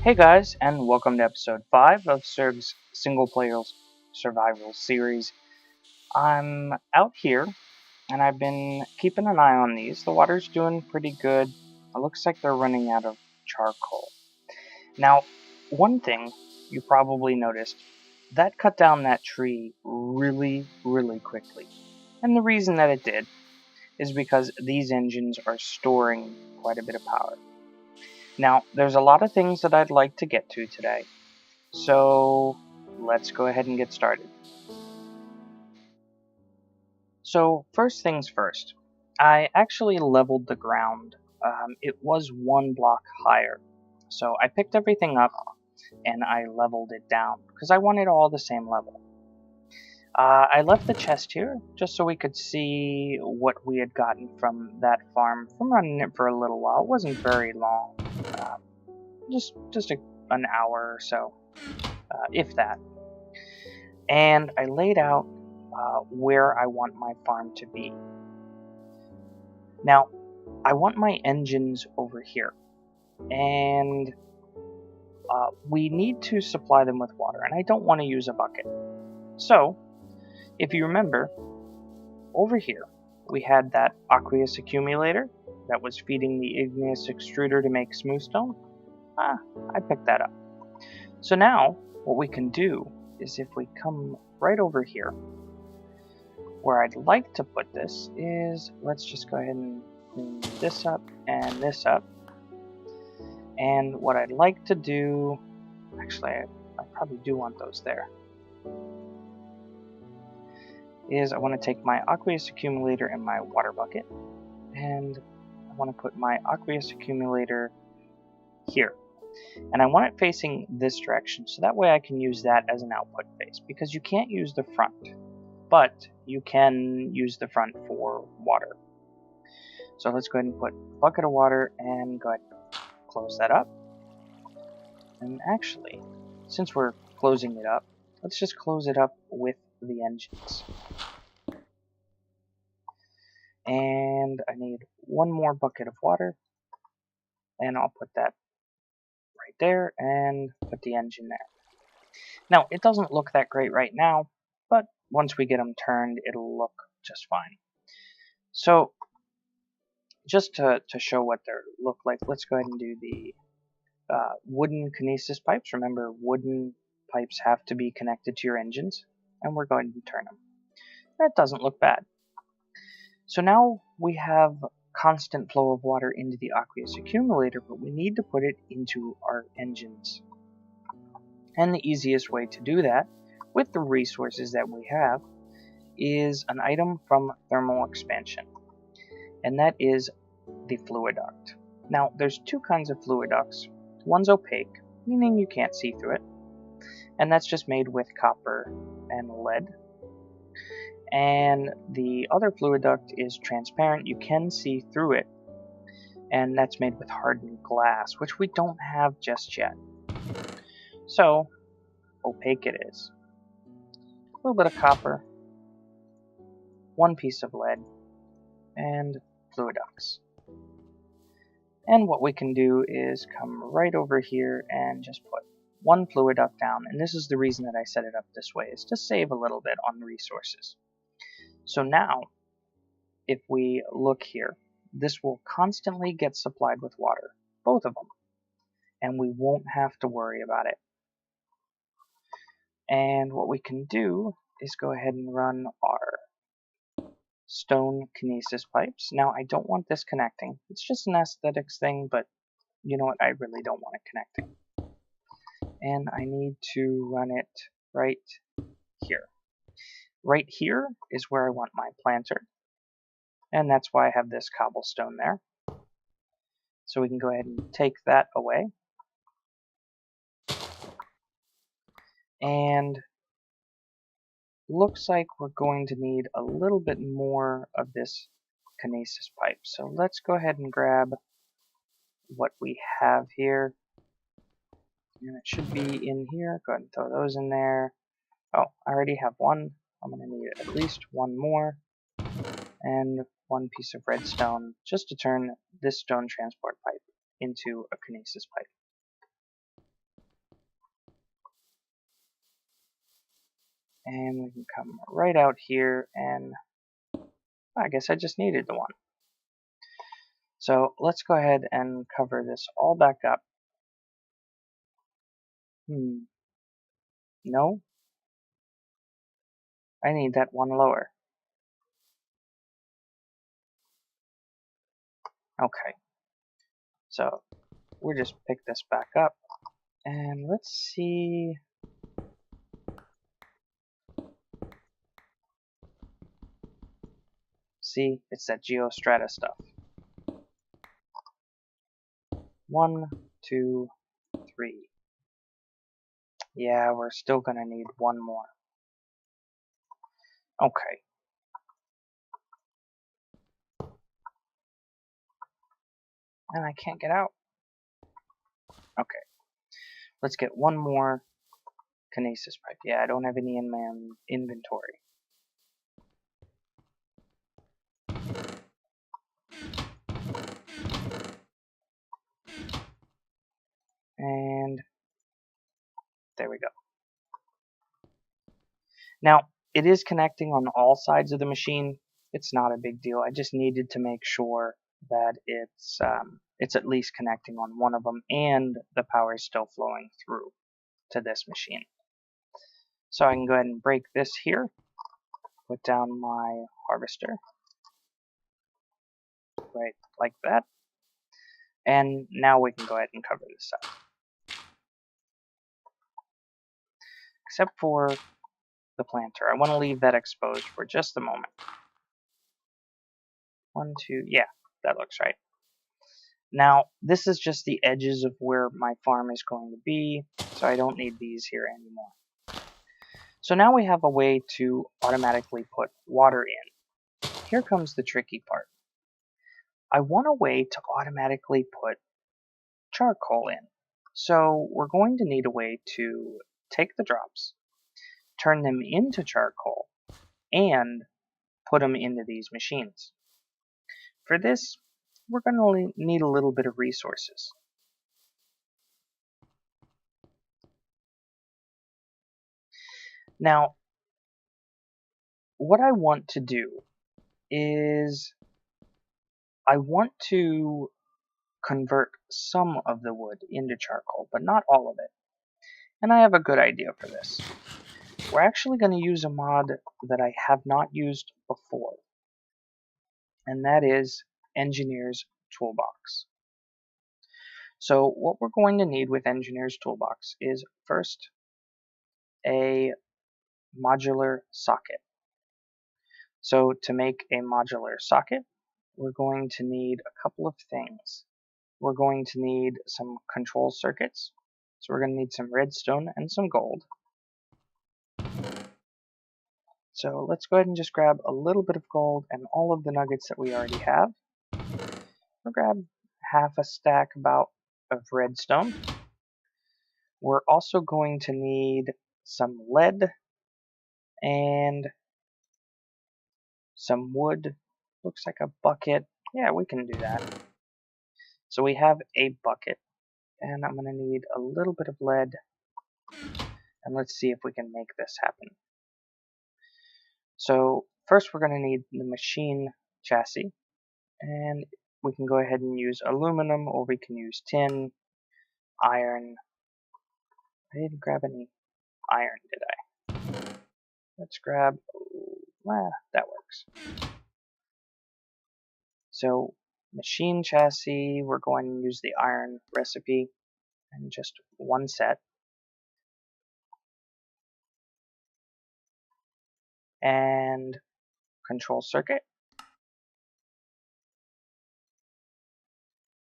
Hey guys, and welcome to episode 5 of Surg's single player survival series. I'm out here, and I've been keeping an eye on these. The water's doing pretty good. It looks like they're running out of charcoal. Now, one thing you probably noticed, that cut down that tree really quickly. And the reason that it did is because these engines are storing quite a bit of power. Now, there's a lot of things that I'd like to get to today, so let's go ahead and get started. So first things first, I actually leveled the ground. It was one block higher, so I picked everything up and I leveled it down because I wanted all the same level. I left the chest here just so we could see what we had gotten from that farm from running it for a little while. It wasn't very long, just an hour or so, if that. And I laid out where I want my farm to be. Now, I want my engines over here, and we need to supply them with water, and I don't want to use a bucket. So, if you remember, over here we had that aqueous accumulator that was feeding the igneous extruder to make smooth stone. I picked that up. So now, what we can do is if we come right over here, where I'd like to put this is, let's just go ahead and clean this up and this up. And what I'd like to do, actually I probably do want those there, is I want to take my aqueous accumulator and my water bucket, and I want to put my aqueous accumulator here. And I want it facing this direction, so that way I can use that as an output face, because you can't use the front, but you can use the front for water. So let's go ahead and put a bucket of water and go ahead and close that up. And actually, since we're closing it up, let's just close it up with the engines. And I need one more bucket of water, and I'll put that right there and put the engine there. Now, it doesn't look that great right now, but once we get them turned, it'll look just fine. So, just to show what they look like, let's go ahead and do the wooden Kinesis Pipes. Remember, wooden pipes have to be connected to your engines, and we're going to turn them. That doesn't look bad. So now we have constant flow of water into the aqueous accumulator, but we need to put it into our engines. And the easiest way to do that, with the resources that we have, is an item from thermal expansion, and that is the fluid duct. Now, there's two kinds of fluid ducts. One's opaque, meaning you can't see through it, and that's just made with copper and lead. And the other fluid duct is transparent, you can see through it, and that's made with hardened glass, which we don't have just yet. So, opaque it is. A little bit of copper, one piece of lead, and fluid ducts. And what we can do is come right over here and just put one fluid duct down, and this is the reason that I set it up this way, is to save a little bit on resources. So now, if we look here, this will constantly get supplied with water, both of them, and we won't have to worry about it. And what we can do is go ahead and run our stone Kinesis Pipes. Now, I don't want this connecting. It's just an aesthetics thing, but you know what? I really don't want it connecting. And I need to run it right here. Right here is where I want my planter, and that's why I have this cobblestone there. So we can go ahead and take that away. And looks like we're going to need a little bit more of this Kinesis pipe. So let's go ahead and grab what we have here. And it should be in here. Go ahead and throw those in there. Oh, I already have one. I'm going to need at least one more. And one piece of redstone just to turn this stone transport pipe into a Kinesis pipe. And we can come right out here, and I guess I just needed the one. So let's go ahead and cover this all back up. No, I need that one lower. Okay, so we'll just pick this back up, and let's see. See, it's that geostrata stuff. 1, 2, 3. Yeah, we're still gonna need one more. Okay. And I can't get out. Okay. Let's get one more Kinesis Pipe. Yeah, I don't have any in my inventory. And there we go. Now, it is connecting on all sides of the machine. It's not a big deal. I just needed to make sure that it's at least connecting on one of them and the power is still flowing through to this machine. So I can go ahead and break this here, put down my harvester, right like that, and now we can go ahead and cover this up. Except for the planter. I want to leave that exposed for just a moment. 1, 2, yeah, that looks right. Now, this is just the edges of where my farm is going to be, so I don't need these here anymore. So now we have a way to automatically put water in. Here comes the tricky part. I want a way to automatically put charcoal in. So we're going to need a way to take the drops, turn them into charcoal, and put them into these machines. For this, we're going to need a little bit of resources. Now, what I want to do is I want to convert some of the wood into charcoal, but not all of it. And I have a good idea for this. We're actually going to use a mod that I have not used before, and that is Engineer's Toolbox. So what we're going to need with Engineer's Toolbox is first a modular socket. So to make a modular socket, we're going to need a couple of things. We're going to need some control circuits. So we're going to need some redstone and some gold. So let's go ahead and just grab a little bit of gold and all of the nuggets that we already have. We'll grab half a stack about of redstone. We're also going to need some lead and some wood. Looks like a bucket. Yeah, we can do that. So we have a bucket, and I'm going to need a little bit of lead, and let's see if we can make this happen. So first we're going to need the machine chassis, and we can go ahead and use aluminum, or we can use tin, iron. I didn't grab any iron, did I? Let's grab, that works. So machine chassis, we're going to use the iron recipe, and just one set. And control circuit,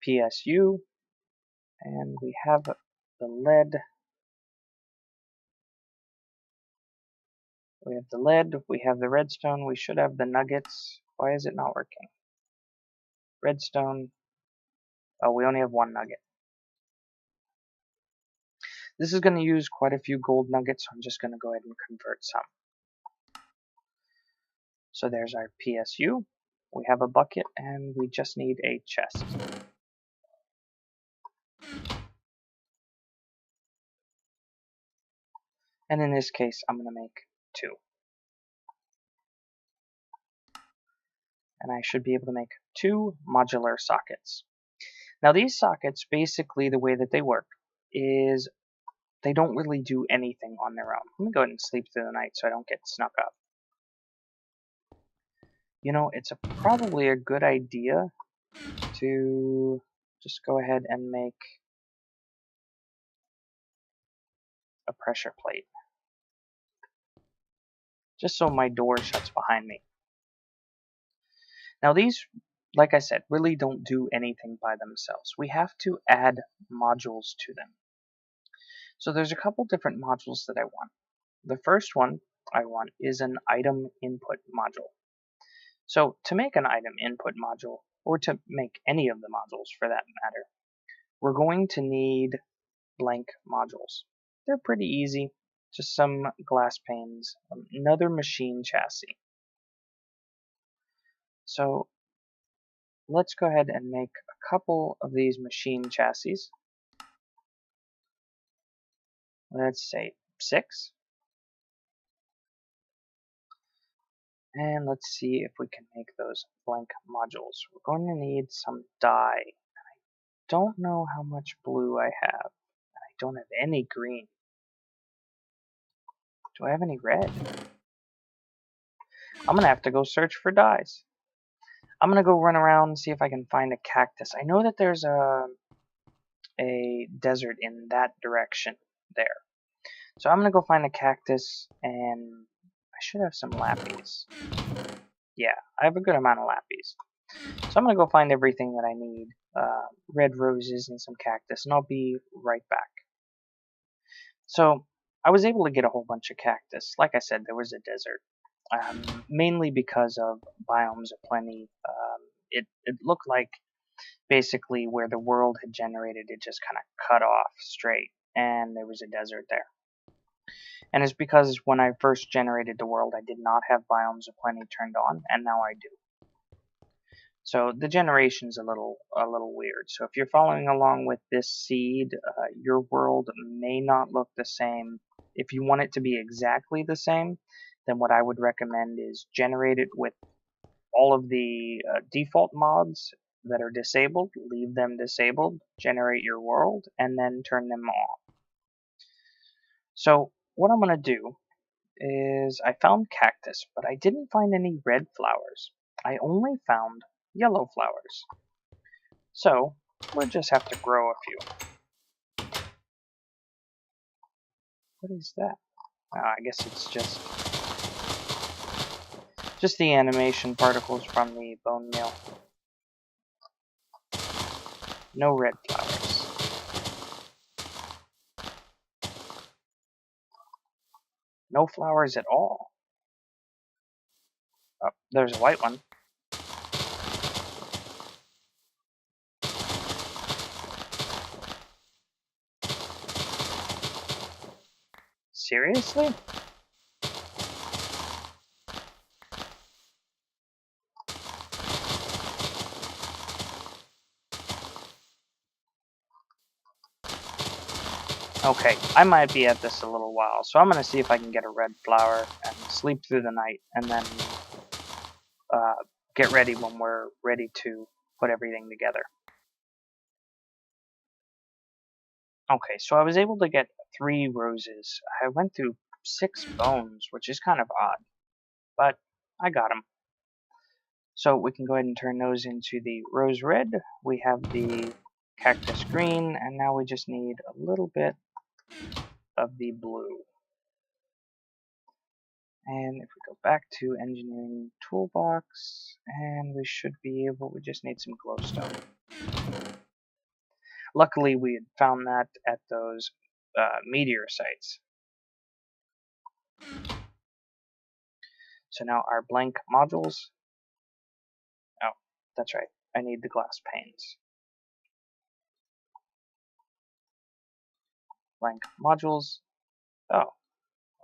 PSU, and we have the lead. We have the lead, we have the redstone, we should have the nuggets. Why is it not working? Redstone. Oh, we only have one nugget. This is going to use quite a few gold nuggets, so I'm just going to go ahead and convert some. So there's our PSU. We have a bucket, and we just need a chest. And in this case, I'm going to make 2. And I should be able to make 2 modular sockets. Now these sockets, basically the way that they work is they don't really do anything on their own. Let me go ahead and sleep through the night so I don't get snuck up. You know, it's probably a good idea to just go ahead and make a pressure plate. Just so my door shuts behind me. Now these, like I said, really don't do anything by themselves. We have to add modules to them. So there's a couple different modules that I want. The first one I want is an item input module. So to make an item input module, or to make any of the modules for that matter, we're going to need blank modules. They're pretty easy. Just some glass panes, another machine chassis. So let's go ahead and make a couple of these machine chassis. Let's say 6. And let's see if we can make those blank modules. We're going to need some dye. I don't know how much blue I have. I don't have any green. Do I have any red? I'm going to have to go search for dyes. I'm going to go run around and see if I can find a cactus. I know that there's a desert in that direction there. So I'm going to go find a cactus, and I should have some lapis. Yeah, I have a good amount of lapis. So I'm going to go find everything that I need. Red roses and some cactus, and I'll be right back. So I was able to get a whole bunch of cactus. Like I said, there was a desert. Mainly because of biomes aplenty. It looked like basically where the world had generated, it just kind of cut off straight, and there was a desert there. And it's because when I first generated the world, I did not have biomes aplenty turned on, and now I do. So the generation's a little weird. So if you're following along with this seed, your world may not look the same. If you want it to be exactly the same, then what I would recommend is generate it with all of the default mods that are disabled, leave them disabled, generate your world, and then turn them off. So what I'm going to do is I found cactus, but I didn't find any red flowers. I only found yellow flowers. So we'll just have to grow a few. What is that? I guess it's just the animation particles from the bone meal. No red flowers. No flowers at all. Oh, there's a white one. Seriously? Okay, I might be at this a little while, so I'm going to see if I can get a red flower and sleep through the night, and then get ready when we're ready to put everything together. Okay, so I was able to get 3 roses. I went through 6 bones, which is kind of odd, but I got them. So we can go ahead and turn those into the rose red. We have the cactus green, and now we just need a little bit of the blue. And if we go back to engineering toolbox, and we should be able, we just need some glowstone. Luckily we had found that at those meteor sites. So now our blank modules, oh, that's right, I need the glass panes. Blank modules, oh,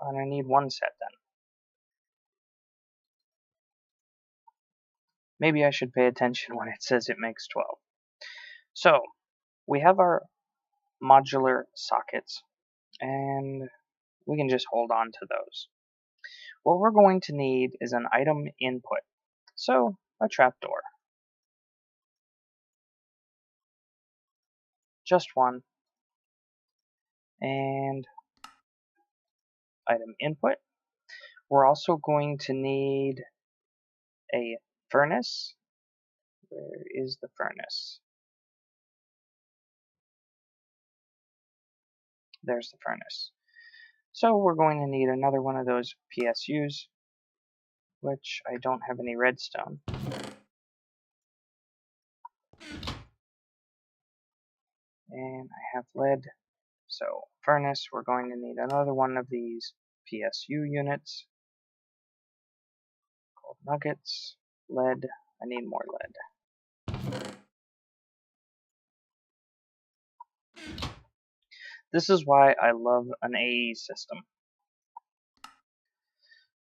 and I need 1 set then. Maybe I should pay attention when it says it makes 12. So, we have our modular sockets, and we can just hold on to those. what we're going to need is an item input. So, a trapdoor. Just one. And item input. We're also going to need a furnace. Where is the furnace? There's the furnace. So we're going to need another one of those PSUs, which I don't have any redstone. And I have lead. So furnace, we're going to need another one of these PSU units called nuggets. Lead, I need more lead. This is why I love an AE system.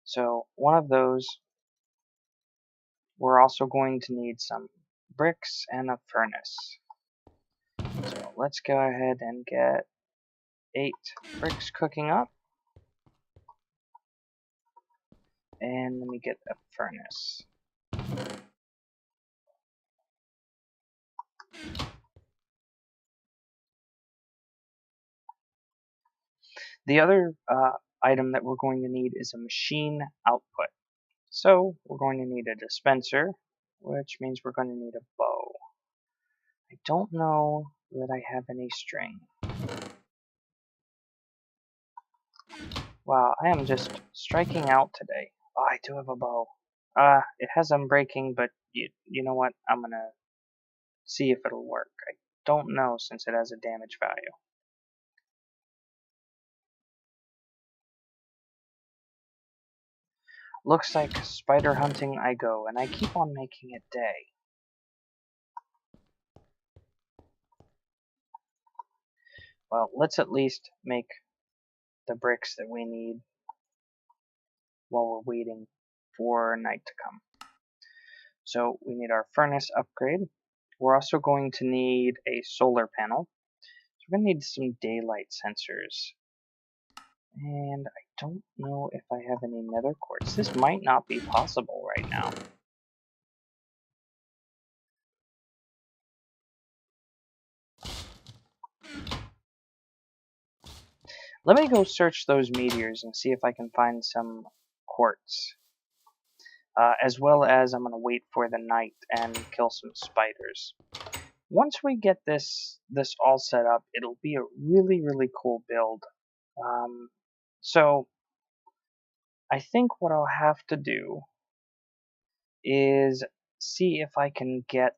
So one of those, we're also going to need some bricks and a furnace. So let's go ahead and get 8 bricks cooking up. And let me get a furnace. The other item that we're going to need is a machine output. So we're going to need a dispenser, which means we're going to need a bow. I don't know that I have any string. Wow, I am just striking out today. Oh, I do have a bow. It has unbreaking, but you know what? I'm gonna see if it'll work. I don't know since it has a damage value. Looks like spider hunting I go, and I keep on making it day. Well, let's at least make the bricks that we need while we're waiting for night to come. So we need our furnace upgrade. We're also going to need a solar panel. So we're going to need some daylight sensors. And I don't know if I have any nether quartz. This might not be possible right now. Let me go search those meteors and see if I can find some quartz. As well as I'm going to wait for the night and kill some spiders. Once we get this all set up, it'll be a really cool build. So I think what I'll have to do is see if I can get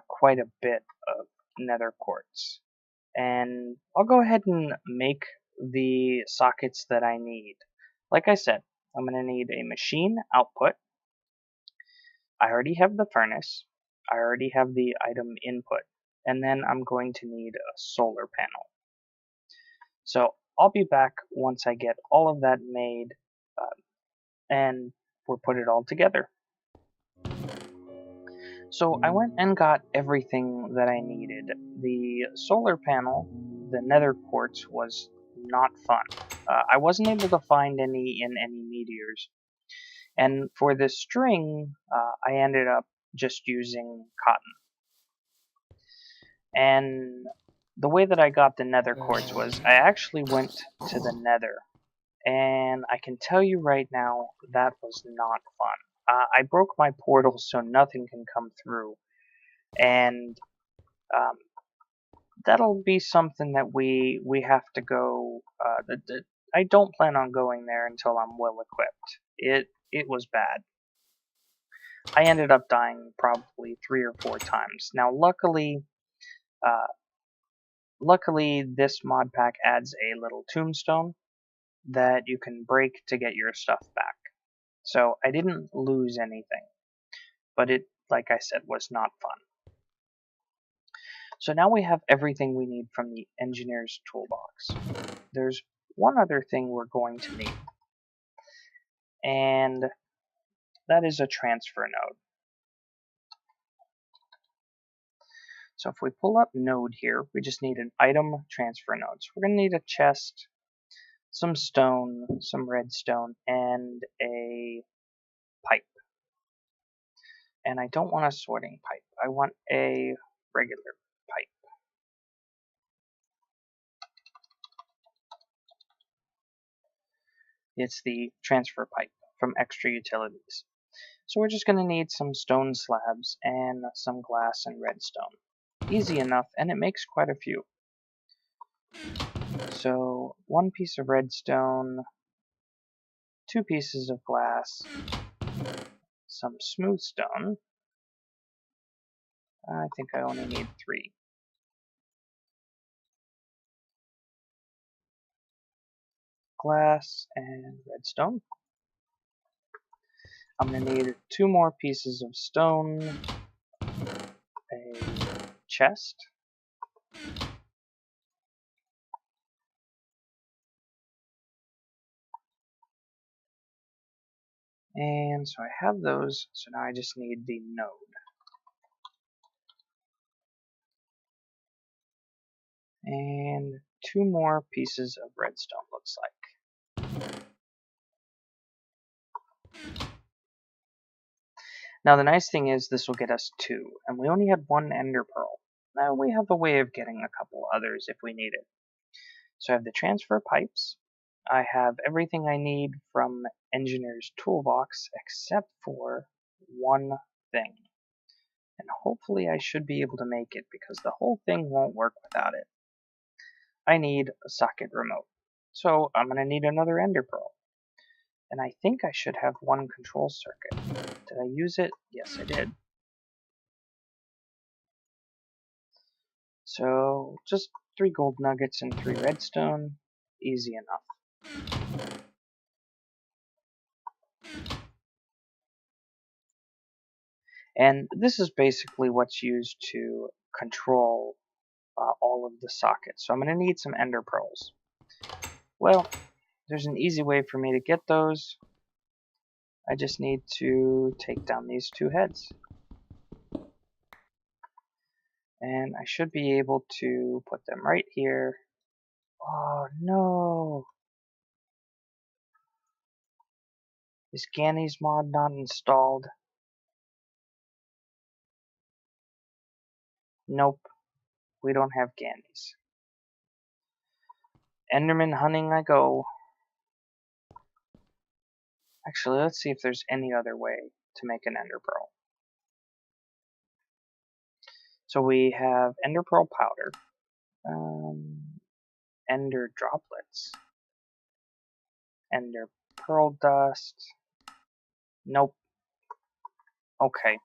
quite a bit of nether quartz. And I'll go ahead and make the sockets that I need. Like I said, I'm going to need a machine output. I already have the furnace. I already have the item input. And then I'm going to need a solar panel. So I'll be back once I get all of that made and we'll put it all together. So I went and got everything that I needed. The solar panel, the nether quartz, was not fun. I wasn't able to find any in any meteors. And for the string, I ended up just using cotton. And the way that I got the nether quartz was I actually went to the nether. And I can tell you right now, that was not fun. I broke my portal so nothing can come through. And that'll be something that we have to go. I don't plan on going there until I'm well equipped. It was bad. I ended up dying probably 3 or 4 times. Now, luckily, this mod pack adds a little tombstone that you can break to get your stuff back. So I didn't lose anything, but it, like I said, was not fun. So now we have everything we need from the engineer's toolbox. There's one other thing we're going to need, and that is a transfer node. So if we pull up node here, we just need an item transfer node. So we're going to need a chest, some stone, some redstone, and a pipe. And I don't want a sorting pipe. I want a regular pipe. It's the transfer pipe from extra utilities. So we're just going to need some stone slabs and some glass and redstone. Easy enough, and it makes quite a few. So 1 piece of redstone, 2 pieces of glass, some smooth stone. I think I only need 3. Glass and redstone. I'm going to need 2 more pieces of stone, a chest, and so I have those, so now I just need the node. And 2 more pieces of redstone, looks like. Now the nice thing is this will get us 2, and we only had 1 ender pearl. Now we have a way of getting a couple others if we need it. So I have the transfer pipes. I have everything I need from Engineer's Toolbox except for one thing. And hopefully I should be able to make it because the whole thing won't work without it. I need a socket remote. So I'm going to need another ender pearl. And I think I should have 1 control circuit. Did I use it? Yes, I did. So just 3 gold nuggets and 3 redstone. Easy enough. And this is basically what's used to control all of the sockets. So I'm going to need some ender pearls. Well, there's an easy way for me to get those. I just need to take down these 2 heads. And I should be able to put them right here. Oh no! Is Ganny's mod not installed? Nope, we don't have Ganny's. Enderman hunting I go. Actually, let's see if there's any other way to make an ender pearl. So we have ender pearl powder, ender droplets, ender pearl dust. Nope. Okay.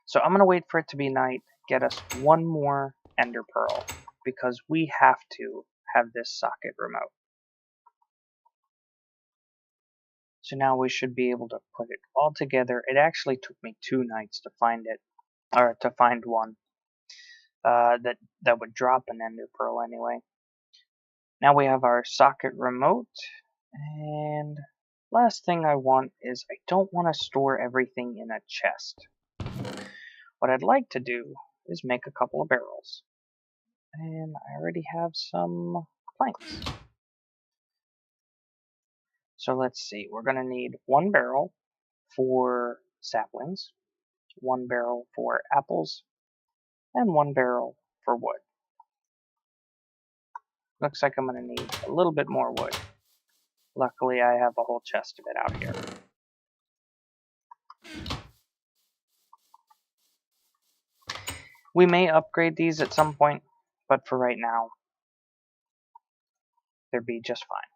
So I'm going to wait for it to be night, get us 1 more ender pearl, because we have to have this socket remote. So now we should be able to put it all together. It actually took me 2 nights to find it, or to find one that would drop an ender pearl anyway. Now we have our socket remote, and last thing I want is I don't want to store everything in a chest. What I'd like to do is make a couple of barrels. And I already have some planks. So let's see, we're going to need 1 barrel for saplings, 1 barrel for apples, and 1 barrel for wood. Looks like I'm going to need a little bit more wood. Luckily, I have a whole chest of it out here. We may upgrade these at some point, but for right now, they'll be just fine.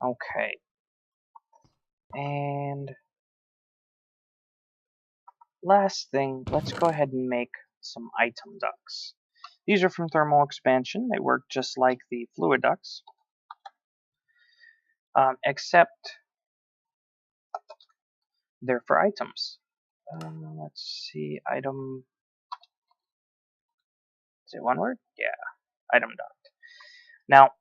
Okay. And last thing, let's go ahead and make some item ducts. These are from thermal expansion. They work just like the fluid ducts, except they're for items. Let's see, item. Is it 1 word? Yeah, item duct. Now,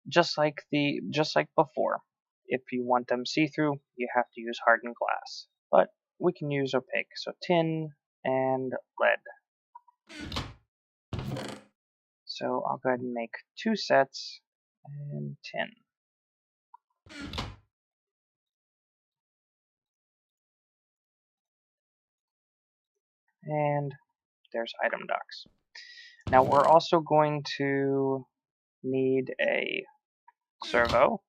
just like before, if you want them see-through, you have to use hardened glass. But we can use opaque, so tin and lead. So I'll go ahead and make 2 sets and tin. And there's item ducts. Now we're also going to need a servo.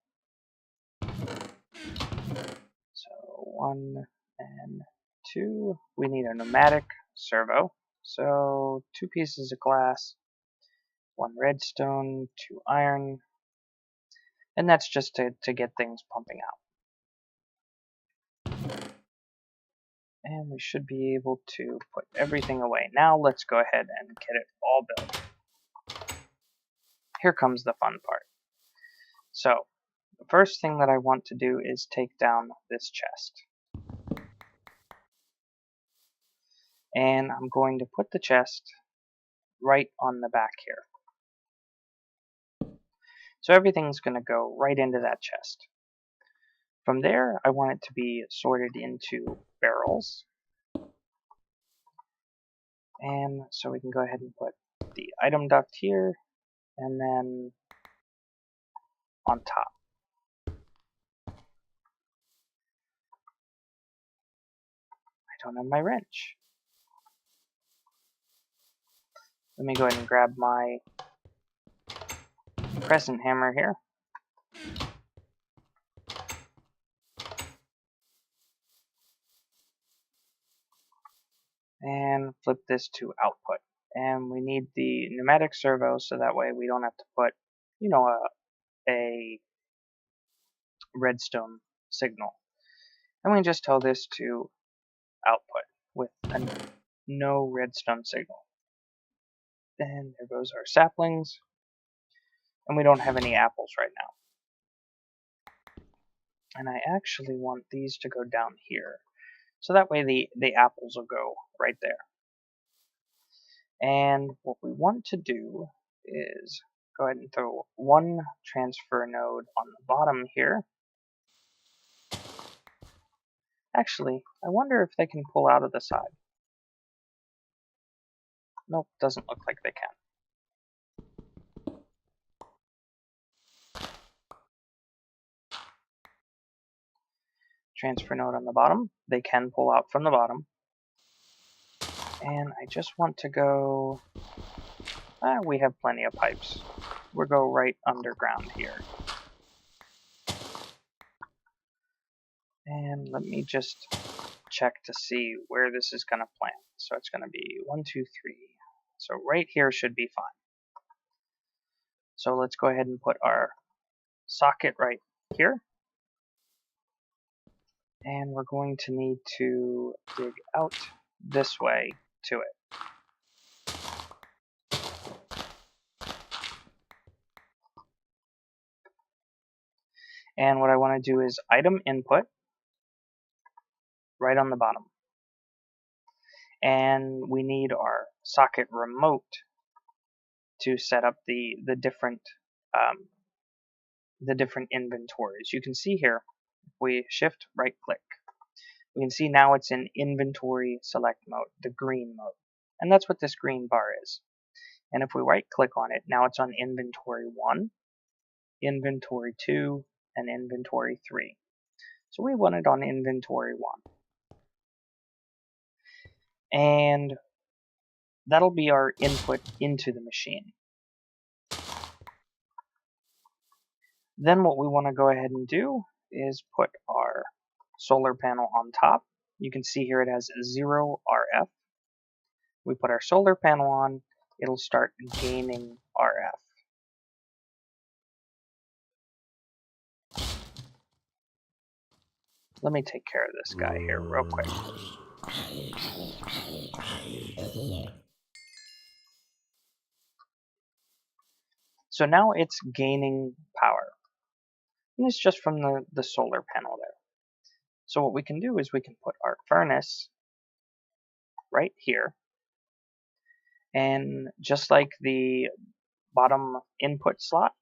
So 1 and 2. We need a pneumatic servo. So 2 pieces of glass, 1 redstone, 2 iron, and that's just to get things pumping out. And we should be able to put everything away. Now let's go ahead and get it all built. Here comes the fun part. So the first thing that I want to do is take down this chest. And I'm going to put the chest right on the back here. So everything's going to go right into that chest. From there, I want it to be sorted into barrels. And so we can go ahead and put the item duct here, and then on top. I don't have my wrench. Let me go ahead and grab my crescent hammer here. And flip this to output. And we need the pneumatic servo so that way we don't have to put, a redstone signal. And we can just tell this to output with a no redstone signal. And there goes our saplings. And we don't have any apples right now. And I actually want these to go down here. So that way the apples will go right there. And what we want to do is go ahead and throw 1 transfer node on the bottom here. Actually, I wonder if they can pull out of the side. Nope, doesn't look like they can. Transfer node on the bottom. They can pull out from the bottom. And I just want to go... we have plenty of pipes. We'll go right underground here. And let me just check to see where this is going to plant. So it's going to be 1, 2, 3. So right here should be fine. So let's go ahead and put our socket right here. And we're going to need to dig out this way to it. And what I want to do is item input right on the bottom. And we need our socket remote to set up the different inventories. You can see here, if we shift right click, we can see now it's in inventory select mode, the green mode. And that's what this green bar is. And if we right click on it, now it's on inventory 1, inventory 2, and inventory 3. So we want it on inventory 1. And that'll be our input into the machine. Then what we want to go ahead and do is put our solar panel on top. You can see here it has 0 RF. We put our solar panel on, it'll start gaining RF. Let me take care of this guy here real quick. So now it's gaining power. And it's just from the solar panel there. So what we can do is we can put our furnace right here. And just like the bottom input slot,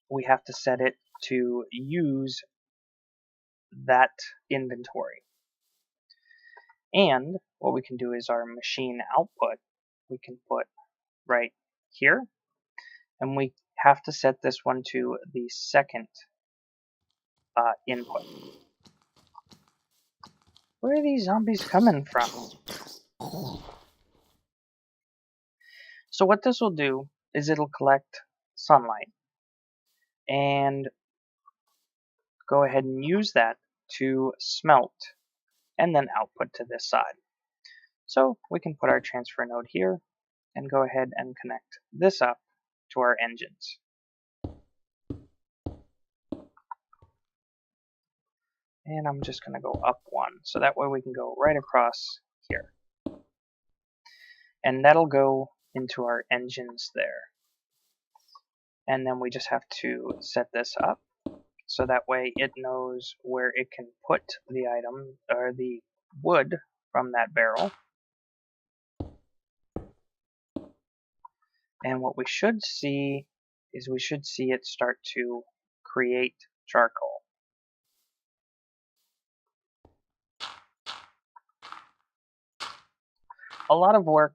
we have to set it to use that inventory. And what we can do is our machine output, we can put right here. and we have to set this one to the second input. Where are these zombies coming from? So what this will do is it'll collect sunlight and go ahead and use that to smelt and then output to this side. So we can put our transfer node here and go ahead and connect this up to our engines. And I'm just going to go up one, so that way we can go right across here. And that'll go into our engines there. And then we just have to set this up, so that way it knows where it can put the item, or the wood from that barrel. And what we should see is we should see it start to create charcoal. A lot of work,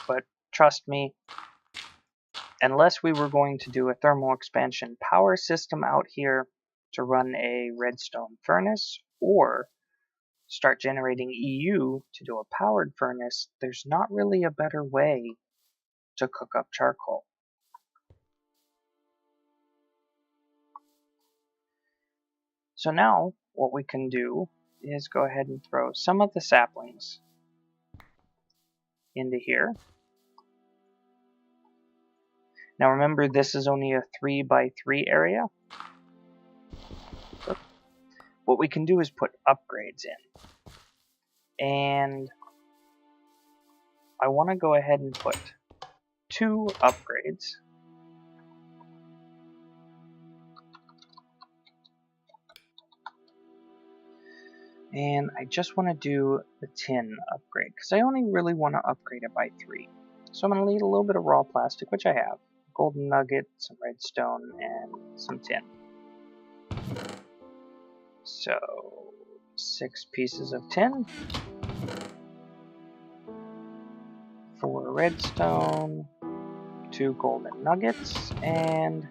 but trust me, unless we were going to do a thermal expansion power system out here to run a redstone furnace, or start generating EU to do a powered furnace, there's not really a better way to cook up charcoal. So now what we can do is go ahead and throw some of the saplings into here. Now remember, this is only a 3x3 area. What we can do is put upgrades in. And I want to go ahead and put 2 upgrades. And I just want to do the tin upgrade, because I only really want to upgrade it by 3. So I'm going to need a little bit of raw plastic, which I have. Golden nugget, some redstone, and some tin. So 6 pieces of tin, 4 redstone, 2 golden nuggets, and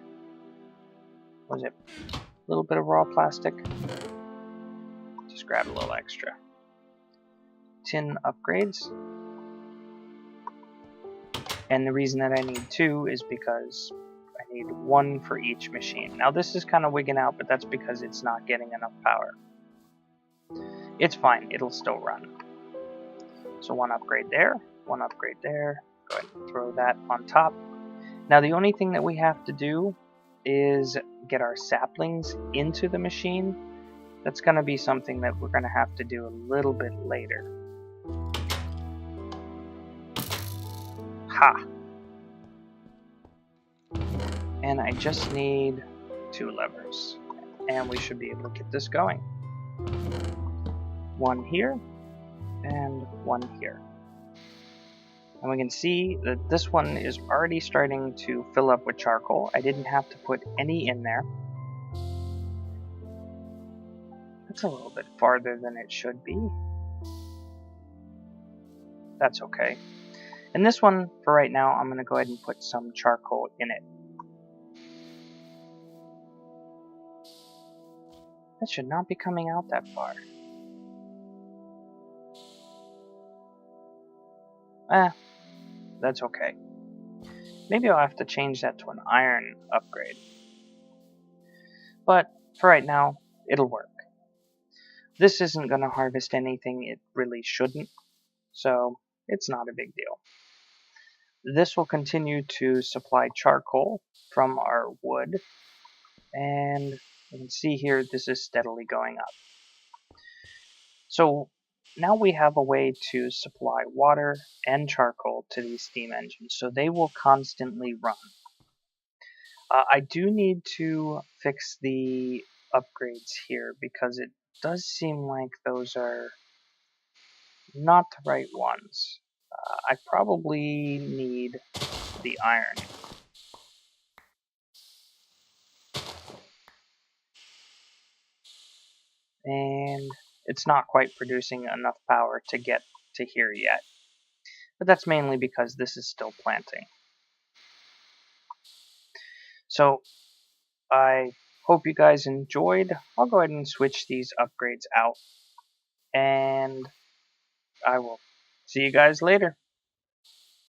what was it? A little bit of raw plastic. Just grab a little extra. Tin upgrades. And the reason that I need 2 is because I need 1 for each machine. Now this is kind of wigging out, but that's because it's not getting enough power. It's fine, it'll still run. So 1 upgrade there, 1 upgrade there. Go ahead and throw that on top. Now the only thing that we have to do is get our saplings into the machine. That's going to be something that we're going to have to do a little bit later. Ha! And I just need 2 levers. And we should be able to get this going. 1 here, and 1 here. And we can see that this one is already starting to fill up with charcoal. I didn't have to put any in there. That's a little bit farther than it should be. That's okay. And this one, for right now, I'm going to go ahead and put some charcoal in it. That should not be coming out that far. That's okay. Maybe I'll have to change that to an iron upgrade. But for right now, it'll work. This isn't going to harvest anything it really shouldn't, so it's not a big deal. This will continue to supply charcoal from our wood, and you can see here this is steadily going up. So now we have a way to supply water and charcoal to these steam engines, so they will constantly run. I do need to fix the upgrades here, because it does seem like those are not the right ones. I probably need the iron. And it's not quite producing enough power to get to here yet. But that's mainly because this is still planting. So I hope you guys enjoyed. I'll go ahead and switch these upgrades out, and I will see you guys later.